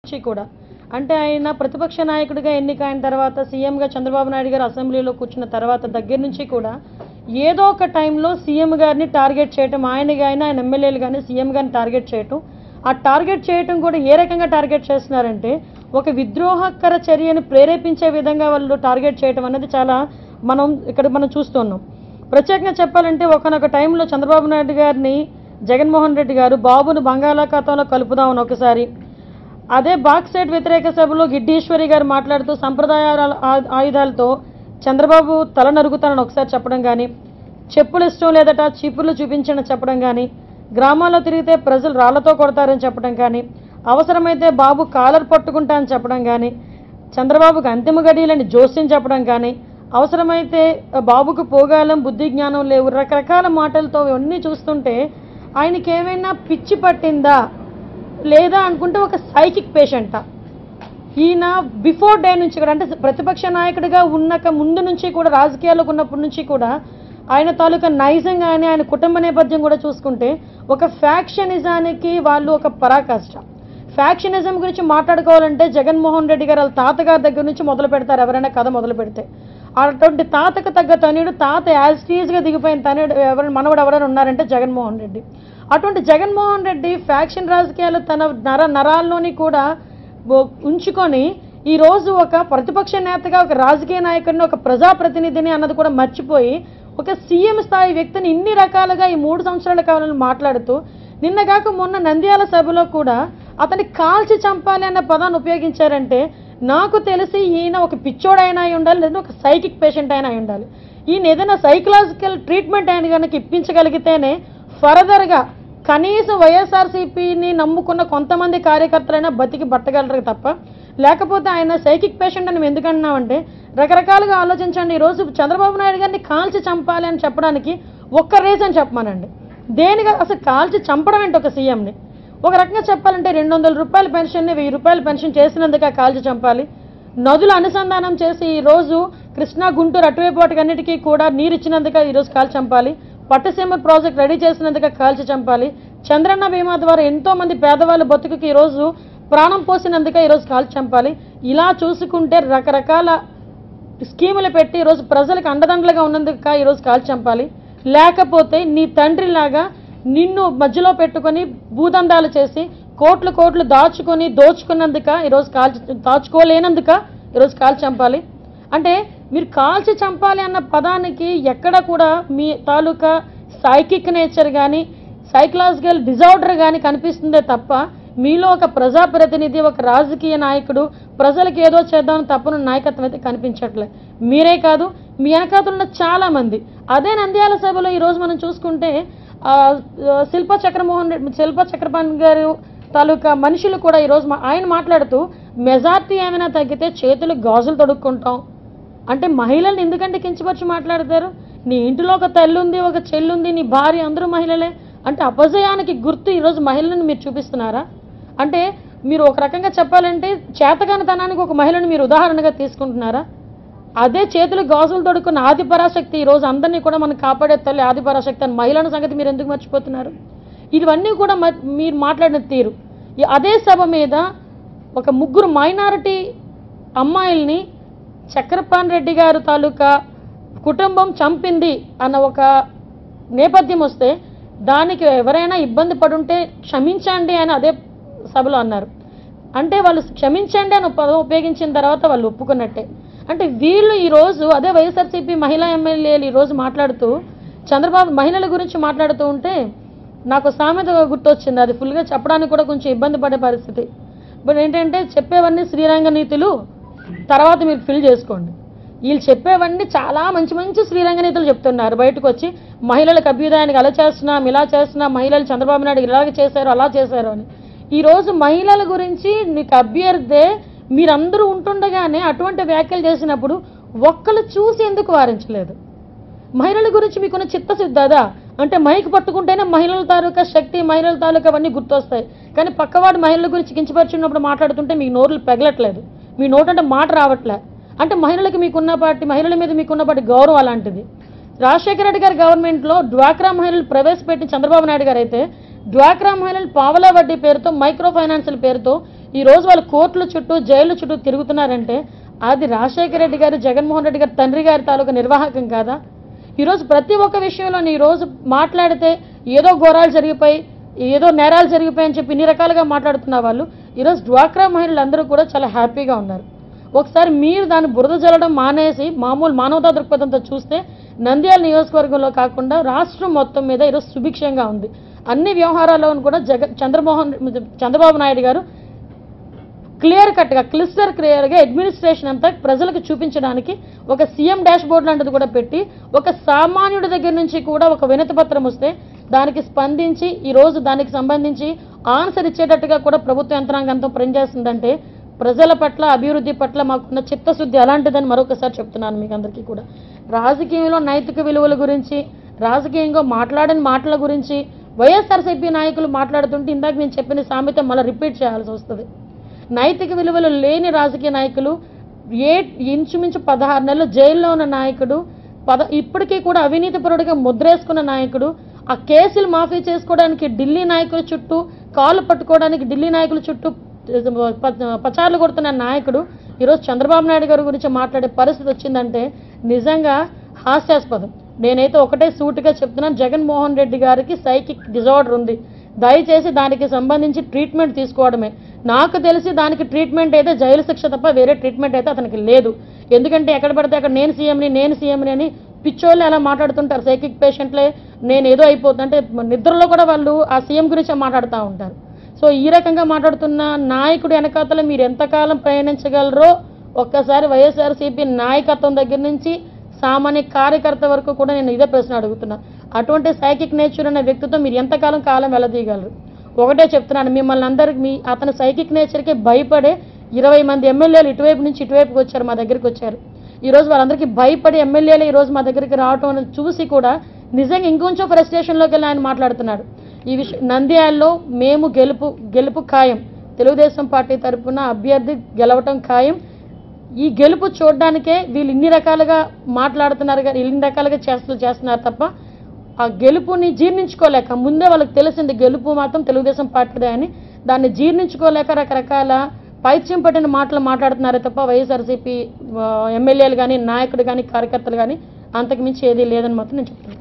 నుంచి కూడా అంటే ఆయన ప్రతిపక్ష నాయకుడిగా ఎన్నికైన తర్వాత సీఎంగా చంద్రబాబు నాయుడు గారు అసెంబ్లీలో కూర్చున్న తర్వాత దగ్గర నుంచి కూడా ఏదో ఒక టైంలో సీఎం గారిని టార్గెట్ చేయటం, ఆయన ఎమ్మెల్యేలు కానీ సీఎం గారిని టార్గెట్ చేయటం, ఆ టార్గెట్ చేయటం కూడా ఏ రకంగా టార్గెట్ చేస్తున్నారంటే ఒక విద్రోహకర చర్యను ప్రేరేపించే విధంగా వాళ్ళు టార్గెట్ చేయటం అనేది చాలా మనం చూస్తున్నాం. ప్రత్యేకంగా చెప్పాలంటే ఒకనొక టైంలో చంద్రబాబు నాయుడు గారిని జగన్మోహన్ రెడ్డి గారు బాబును బంగాళాఖాతంలో కలుపుదామని ఒకసారి, అదే బాక్సైట్ వ్యతిరేక సభలో గిడ్డీశ్వరి గారు మాట్లాడుతూ సంప్రదాయ ఆయుధాలతో చంద్రబాబు తల నరుగుతానని ఒకసారి చెప్పడం కానీ, చెప్పులు ఇష్టం లేదట చీపుర్లు చూపించని చెప్పడం కానీ, గ్రామాల్లో తిరిగితే ప్రజలు రాళ్లతో కొడతారని చెప్పడం కానీ, అవసరమైతే బాబు కాలర్ పట్టుకుంటా అని చెప్పడం కానీ, చంద్రబాబుకు అంతిమ గడియలని జోస్యం చెప్పడం కానీ, అవసరమైతే బాబుకు పోగాలం బుద్ధి జ్ఞానం లేవు, రకరకాల మాటలతో ఇవన్నీ చూస్తుంటే ఆయనకి ఏమైనా పిచ్చి పట్టిందా లేదా అనుకుంటే ఒక సైకిక్ పేషెంటా? ఈయన బిఫోర్ డే నుంచి కూడా అంటే ప్రతిపక్ష నాయకుడిగా ముందు నుంచి కూడా రాజకీయాలకు ఉన్నప్పటి నుంచి కూడా ఆయన తాలూకా నైజం కానీ ఆయన కుటుంబ నేపథ్యం కూడా చూసుకుంటే ఒక ఫ్యాక్షనిజానికి వాళ్ళు ఒక పరాకాష్ట. ఫ్యాక్షనిజం గురించి మాట్లాడుకోవాలంటే జగన్మోహన్ రెడ్డి గారు వాళ్ళ తాతగారి దగ్గర నుంచి మొదలు పెడతారు. ఎవరైనా కథ మొదలు పెడితే అటువంటి తాతకు తగ్గ తనయుడు, తాత యాజ్టీజ్గా దిగిపోయిన తనయుడు మనవడు ఎవరైనా ఉన్నారంటే జగన్మోహన్ రెడ్డి. అటువంటి జగన్మోహన్ రెడ్డి ఫ్యాక్షన్ రాజకీయాలు తన నరాల్లోని కూడా ఉంచుకొని ఈరోజు ఒక ప్రతిపక్ష నేతగా, ఒక రాజకీయ నాయకుడిని, ఒక ప్రజాప్రతినిధిని అన్నది కూడా మర్చిపోయి ఒక సీఎం స్థాయి వ్యక్తిని ఇన్ని రకాలుగా ఈ 3 సంవత్సరాల కాలంలో మాట్లాడుతూ నిన్నగాక మొన్న నంద్యాల సభలో కూడా అతన్ని కాల్చి చంపాలి అన్న పదాన్ని ఉపయోగించారంటే నాకు తెలిసి ఈయన ఒక పిచ్చోడైనా అయి ఉండాలి, లేదా ఒక సైకిక్ పేషెంట్ అయినా అయి ఉండాలి. ఈయన ఏదైనా సైకలాజికల్ ట్రీట్మెంట్ ఆయన కనుక ఇప్పించగలిగితేనే ఫర్దర్గా కనీసం వైఎస్ఆర్సీపీని నమ్ముకున్న కొంతమంది కార్యకర్తలైనా బతికి బట్టగలరు తప్ప, లేకపోతే ఆయన సైకిక్ పేషెంట్ అని ఎందుకు అన్నామంటే రకరకాలుగా ఆలోచించండి. ఈరోజు చంద్రబాబు నాయుడు గారిని కాల్చి చంపాలి అని చెప్పడానికి ఒక్క రీజన్ చెప్పమానండి. దేనిగా అసలు కాల్చి చంపడం ఏంటి ఒక సీఎంని? ఒక రకంగా చెప్పాలంటే 200 రూపాయల పెన్షన్ని 1000 రూపాయల పెన్షన్ చేసినందుక కాల్చి చంపాలి. నదులు అనుసంధానం చేసి ఈరోజు కృష్ణా గుంటూరు అటువైపు వాటికన్నిటికీ కూడా నీరు ఇచ్చినందుక ఈరోజు కాల్చి చంపాలి. పట్టుసీమ ప్రాజెక్ట్ రెడీ చేసినందుక కాల్చి చంపాలి. చంద్రన్న బీమా ద్వారా ఎంతోమంది పేదవాళ్ళ బతుకుకి ఈరోజు ప్రాణం పోసినందుక ఈరోజు కాల్చి చంపాలి. ఇలా చూసుకుంటే రకరకాల స్కీములు పెట్టి ఈరోజు ప్రజలకు అండదండలుగా ఉన్నందుక ఈరోజు కాల్చి చంపాలి. లేకపోతే నీ తండ్రిలాగా నిన్ను మధ్యలో పెట్టుకొని భూదందాలు చేసి కోట్లు దోచుకున్నందుక ఈరోజు దాచుకోలేనందుక ఈరోజు కాల్చి చంపాలి. అంటే మీరు కాల్చి చంపాలి అన్న పదానికి ఎక్కడ కూడా మీ తాలూకా సైకిక్ నేచర్ కానీ సైకలాజికల్ డిజార్డర్ కానీ కనిపిస్తుందే తప్ప మీలో ఒక ప్రజాప్రతినిధి, ఒక రాజకీయ నాయకుడు ప్రజలకు ఏదో చేద్దామని తప్పని నాయకత్వం అయితే కనిపించట్లేదు. మీరే కాదు, మీ వెనకాతలున్న చాలామంది. అదే నంద్యాల సభలో ఈరోజు మనం చూసుకుంటే శిల్పా చక్రపాణి గారు తాలూకా మనుషులు కూడా ఈరోజు ఆయన మాట్లాడుతూ మెజార్టీ ఏమైనా తగ్గితే చేతులు గాజులు తొడుక్కుంటాం అంటే మహిళల్ని ఎందుకంటే కించపరిచి మాట్లాడతారు? నీ ఇంటిలో ఒక తల్లుంది, ఒక చెల్లుంది, నీ భార్య, అందరూ మహిళలే అంటే అపజయానికి గుర్తు ఈరోజు మహిళలను మీరు చూపిస్తున్నారా? అంటే మీరు ఒక రకంగా చెప్పాలంటే చేతగానితనానికి ఒక మహిళను మీరు ఉదాహరణగా తీసుకుంటున్నారా? అదే చేతులు గాజులు తొడుక్కున్న ఆదిపరాశక్తి ఈరోజు అందరినీ కూడా మనం కాపాడే తల్లి ఆదిపరాశక్తి అని మహిళల సంగతి మీరు ఎందుకు మర్చిపోతున్నారు? ఇవన్నీ కూడా మీరు మాట్లాడిన తీరు. అదే సభ మీద ఒక 3 మైనారిటీ అమ్మాయిల్ని చక్రపాణి రెడ్డి గారు తాలూకా కుటుంబం చంపింది అన్న ఒక నేపథ్యం వస్తే దానికి ఎవరైనా ఇబ్బంది పడుంటే క్షమించండి అని అదే సభలో అన్నారు. అంటే వాళ్ళు క్షమించండి అని పదం ఉపయోగించిన తర్వాత వాళ్ళు ఒప్పుకున్నట్టే. అంటే వీళ్ళు ఈరోజు అదే వైఎస్ఆర్సీపీ మహిళా ఎమ్మెల్యేలు ఈరోజు మాట్లాడుతూ చంద్రబాబు మహిళల గురించి మాట్లాడుతూ ఉంటే నాకు సామెత గుర్తొచ్చింది. అది ఫుల్గా చెప్పడానికి కూడా కొంచెం ఇబ్బంది పడే పరిస్థితి. బట్ ఏంటంటే చెప్పేవన్నీ శ్రీరంగ నీతులు తర్వాత మీరు ఫిల్ చేసుకోండి. వీళ్ళు చెప్పేవన్నీ చాలా మంచి శ్రీరంగ నీతులు చెప్తున్నారు. బయటకు వచ్చి మహిళలకు అభ్యుదయానికి అలా చేస్తున్నాం, ఇలా చేస్తున్నాం, మహిళలు చంద్రబాబు నాయుడు ఇలాగ చేశారు, అలా చేశారు అని. ఈరోజు మహిళల గురించి నీకు అభ్యర్థే మీరందరూ ఉంటుండగానే అటువంటి వ్యాఖ్యలు చేసినప్పుడు ఒక్కళ్ళు చూసి ఎందుకు వారించలేదు? మహిళల గురించి మీకున్న చిత్తశుద్ధదా? అంటే మైక్ పట్టుకుంటేనే మహిళల తాలూకా శక్తి, మహిళల తాలూకా అవన్నీ గుర్తొస్తాయి. కానీ పక్కవాడు మహిళల గురించి కించపరిచినప్పుడు మాట్లాడుతుంటే మీకు నోరులు పెగలట్లేదు, మీ నోటంటే మాట రావట్లే. అంటే మహిళలకి మహిళల మీద మీకున్నపాటి గౌరవం అలాంటిది. రాజశేఖర రెడ్డి గారి గవర్నమెంట్లో డ్వాక్రా మహిళలు ప్రవేశపెట్టిన చంద్రబాబు నాయుడు గారు అయితే డ్వాక్రా మహిళలు పావలా వడ్డీ పేరుతో, మైక్రో ఫైనాన్షియల్ పేరుతో ఈ రోజు వాళ్ళు కోర్టుల చుట్టూ జైలు చుట్టూ తిరుగుతున్నారంటే అది రాజశేఖర రెడ్డి గారు జగన్మోహన్ రెడ్డి గారు తండ్రి గారి తాలూకా నిర్వాహకం కాదా? ఈరోజు ప్రతి ఒక్క విషయంలో ఈరోజు మాట్లాడితే ఏదో ఘోరాలు జరిగిపోయి ఏదో నేరాలు జరిగిపోయాయని చెప్పి ఇన్ని రకాలుగా మాట్లాడుతున్న వాళ్ళు ఈరోజు డ్వాక్రా మహిళలందరూ కూడా చాలా హ్యాపీగా ఉన్నారు. ఒకసారి మీరు దాన్ని బురద జల్లడం మానేసి మామూలు మానవతా దృక్పథంతో చూస్తే నంద్యాల నియోజకవర్గంలో కాకుండా రాష్ట్రం మొత్తం మీద ఈరోజు సుభిక్షంగా ఉంది. అన్ని వ్యవహారాల్లో కూడా చంద్రబాబు నాయుడు గారు క్లిస్టర్ క్లియర్గా అడ్మినిస్ట్రేషన్ అంతా ప్రజలకు చూపించడానికి ఒక సీఎం డాష్ బోర్డ్ లాంటిది కూడా పెట్టి ఒక సామాన్యుడి దగ్గర నుంచి కూడా ఒక వినతి పత్రం వస్తే దానికి స్పందించి ఈరోజు దానికి సంబంధించి ఆన్సర్ ఇచ్చేటట్టుగా కూడా ప్రభుత్వ యంత్రాంగంతో పనిచేస్తుందంటే ప్రజల పట్ల అభివృద్ధి పట్ల మాకున్న చిత్తశుద్ధి అలాంటిదని మరొకసారి చెప్తున్నాను మీకు అందరికీ కూడా. రాజకీయంలో నైతిక విలువల గురించి రాజకీయంగా మాట్లాడని మాటల గురించి వైఎస్ఆర్సీపీ నాయకులు మాట్లాడుతుంటే ఇందాక నేను చెప్పిన సామెత మళ్ళీ రిపీట్ చేయాల్సి వస్తుంది. నైతిక విలువలు లేని రాజకీయ నాయకులు ఇంచుమించు 16 నెలలు జైల్లో ఉన్న నాయకుడు ఇప్పటికీ కూడా అవినీతిపరుడిగా ముద్రేసుకున్న నాయకుడు ఆ కేసులు మాఫీ చేసుకోవడానికి ఢిల్లీ నాయకుల చుట్టూ కాళ్ళు పట్టుకోవడానికి ఢిల్లీ నాయకుల చుట్టూ పచార్లు కొడుతున్న నాయకుడు ఈరోజు చంద్రబాబు నాయుడు గారి గురించి మాట్లాడే పరిస్థితి వచ్చిందంటే నిజంగా హాస్యాస్పదం. నేనైతే ఒకటే సూటిగా చెప్తున్నాను, జగన్మోహన్ రెడ్డి గారికి సైకిక్ డిజార్డర్ ఉంది. దయచేసి దానికి సంబంధించి ట్రీట్మెంట్ తీసుకోవడమే. నాకు తెలిసి దానికి ట్రీట్మెంట్ అయితే జైలు శిక్ష తప్ప వేరే ట్రీట్మెంట్ అయితే అతనికి లేదు. ఎందుకంటే ఎక్కడ పడితే అక్కడ నేను సీఎంని అని పిచ్చోళ్ళు అలా మాట్లాడుతుంటారు. సైకిక్ పేషెంట్లే నేను ఏదో అయిపోతుంది అంటే నిద్రలో కూడా వాళ్ళు ఆ సీఎం గురించి మాట్లాడుతూ ఉంటారు. సో ఈ రకంగా మాట్లాడుతున్న నాయకుడు వెనకాతల మీరు ఎంతకాలం ప్రయాణించగలరో ఒక్కసారి వైఎస్ఆర్సీపీ నాయకత్వం దగ్గర నుంచి సామాన్య కార్యకర్త వరకు కూడా నేను ఇదే ప్రశ్న అడుగుతున్నా. అటువంటి సైకిక్ నేచర్ అనే వ్యక్తితో మీరు ఎంతకాలం వెళ్ళదీయగలరు? ఒకటే చెప్తున్నాను, మిమ్మల్ని అందరికి అతని సైకిక్ నేచర్కి భయపడే 20 మంది ఎమ్మెల్యేలు ఇటువైపు నుంచి ఇటువైపుకి వచ్చారు, మా దగ్గరికి వచ్చారు. ఈరోజు వాళ్ళందరికీ భయపడి ఎమ్మెల్యేలు ఈరోజు మా దగ్గరికి రావటం అనేది చూసి కూడా నిజంగా ఇంకొంచెం ఫ్రస్ట్రేషన్లోకి వెళ్ళి ఆయన మాట్లాడుతున్నాడు. ఈ విషయం నంద్యాలలో మేము గెలుపు ఖాయం, తెలుగుదేశం పార్టీ తరఫున అభ్యర్థి గెలవటం ఖాయం. ఈ గెలుపు చూడడానికే వీళ్ళు ఇన్ని రకాలుగా మాట్లాడుతున్నారు, ఇన్ని రకాలుగా చేస్తున్నారు తప్ప ఆ గెలుపుని జీర్ణించుకోలేక ముందే వాళ్ళకి తెలిసింది గెలుపు మాత్రం తెలుగుదేశం పార్టీదే అని దాన్ని జీర్ణించుకోలేక రకరకాల పైత్యం పట్టిన మాటలు మాట్లాడుతున్నారే తప్ప వైఎస్ఆర్సీపీ ఎమ్మెల్యేలు కానీ నాయకుడు కానీ కార్యకర్తలు కానీ అంతకు మించి ఏదీ లేదని మాత్రం నేను చెప్తున్నాను.